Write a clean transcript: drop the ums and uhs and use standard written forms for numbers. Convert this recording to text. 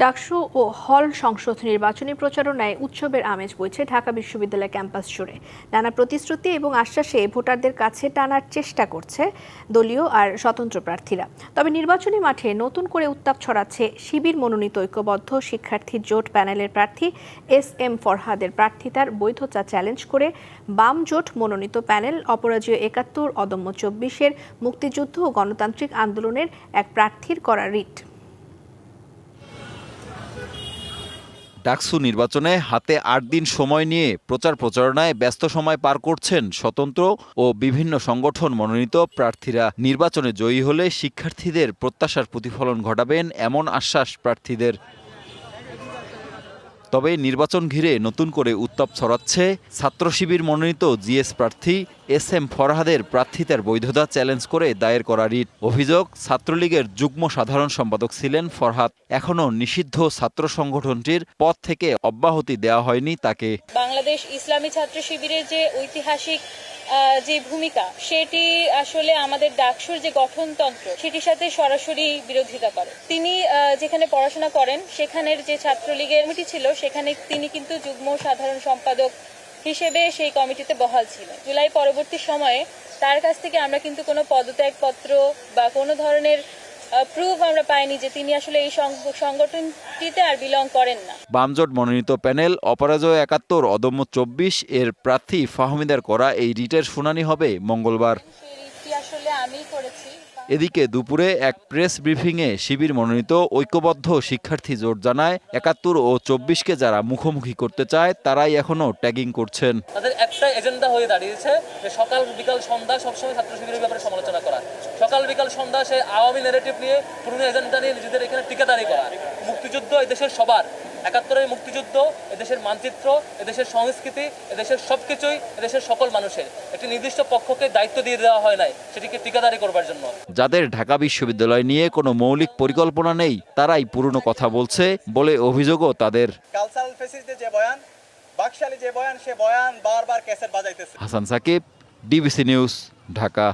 ডাকসু ও হল সংসদ নির্বাচনী প্রচারণায় উৎসবের আমেজ বইছে ঢাকা বিশ্ববিদ্যালয় ক্যাম্পাস জুড়ে। নানা প্রতিশ্রুতি এবং আশ্বাসে ভোটারদের কাছে টানার চেষ্টা করছে দলীয় আর স্বতন্ত্র প্রার্থীরা। তবে নির্বাচনী মাঠে নতুন করে উত্তাপ ছড়াচ্ছে শিবির মনোনীত ঐক্যবদ্ধ শিক্ষার্থী জোট প্যানেলের প্রার্থী SM ফরহাদের প্রার্থিতার বৈধতা চ্যালেঞ্জ করে বাম জোট মনোনীত প্যানেল অপরাজেয় ৭১, অদম্য ২৪-এর মুক্তিযুদ্ধ ও গণতান্ত্রিক আন্দোলনের এক প্রার্থীর করা রিট। ডাকসু নির্বাচনে হাতে ৮ দিন সময় নিয়ে প্রচারণায় ব্যস্ত সময় পার করছেন স্বতন্ত্র ও বিভিন্ন সংগঠন মনোনীত প্রার্থীরা। নির্বাচনে জয়ী হলে শিক্ষার্থীদের প্রত্যাশার প্রতিফলন ঘটাবেন এমন আশ্বাস প্রার্থীদের। তবে নির্বাচন ঘিরে নতুন করে উত্তাপ ছড়াচ্ছে ছাত্র শিবির মনোনীত জিএস প্রার্থী SM ফরহাদের প্রার্থিতার বৈধতা চ্যালেঞ্জ করে দায়ের করা রিট। অভিযোগ, ছাত্রলীগের যুগ্ম সাধারণ সম্পাদক ছিলেন ফরহাদ। এখনও নিষিদ্ধ ছাত্র সংগঠনটির পদ থেকে অব্যাহতি দেওয়া হয়নি তাকে। বাংলাদেশ ইসলামী ছাত্র শিবিরের যে ঐতিহাসিক যে ভূমিকা, সেটি আসলে আমাদের ডাকসুর যে গঠনতন্ত্র সেটির সাথে সরাসরি বিরোধিতা করে। তিনি যেখানে পড়াশোনা করেন সেখানের যে ছাত্রলীগের কমিটি ছিল সেখানে তিনি কিন্তু যুগ্ম সাধারণ সম্পাদক হিসেবে সেই কমিটিতে বহাল ছিলেন। জুলাই পরবর্তী সময়ে তার কাছ থেকে আমরা কিন্তু কোনো পদত্যাগপত্র বা কোনো ধরনের প্রুফ আমরা পাইনি যে তিনি আসলে এই সংগঠনটিতে আর বিলং করেন না। বামজোট মনোনীত প্যানেল অপরাজয় ৭১, অদম্য ২৪ এর প্রার্থী ফাহমিদার করা এই রিটের শুনানি হবে মঙ্গলবার। এদিকে দুপুরে এক প্রেস ব্রিফিংয়ে শিবির মনোনীত ঐক্যবদ্ধ শিক্ষার্থী জোট জানায় ৭১ ও ২৪-কে যারা মুখোমুখি করতে চায় তারাই এখনো ট্যাগিং করছেন। তাদের একটা এজেন্ডা হয়ে দাঁড়িয়েছে যে সকাল বিকাল সন্ধ্যা সবসময় ছাত্র শিবিরের ব্যাপারে সমালোচনা করা, সকাল বিকাল সন্ধ্যা সে আওয়ামী ন্যারেটিভ নিয়ে পুরনো এজেন্ডা নিয়ে নিজেদের এখানে টিকাদারি করা। মুক্তিযুদ্ধ এদেশের সবার, ৭১-এর মুক্তিযুদ্ধ এদেশের মানচিত্র, এদেশের সংস্কৃতি, এদেশের সবকিছুই এদেশের সকল মানুষের। একটি নির্দিষ্ট পক্ষকে দায়িত্ব দিয়ে দেওয়া হয় নাই সেটিকে টিকাদারি করবার জন্য। যাদের ঢাকা বিশ্ববিদ্যালয় নিয়ে কোনো মৌলিক পরিকল্পনা নেই তারাই পুরনো কথা বলছে বলে অভিযোগও তাদের। কালচারাল ফেসিলিটি যে বয়ান, বাকশালী যে বয়ান, সে বয়ান বারবার ক্যাসেট বাজাইতেছে। Hasan Sakib, DBC news, Dhaka.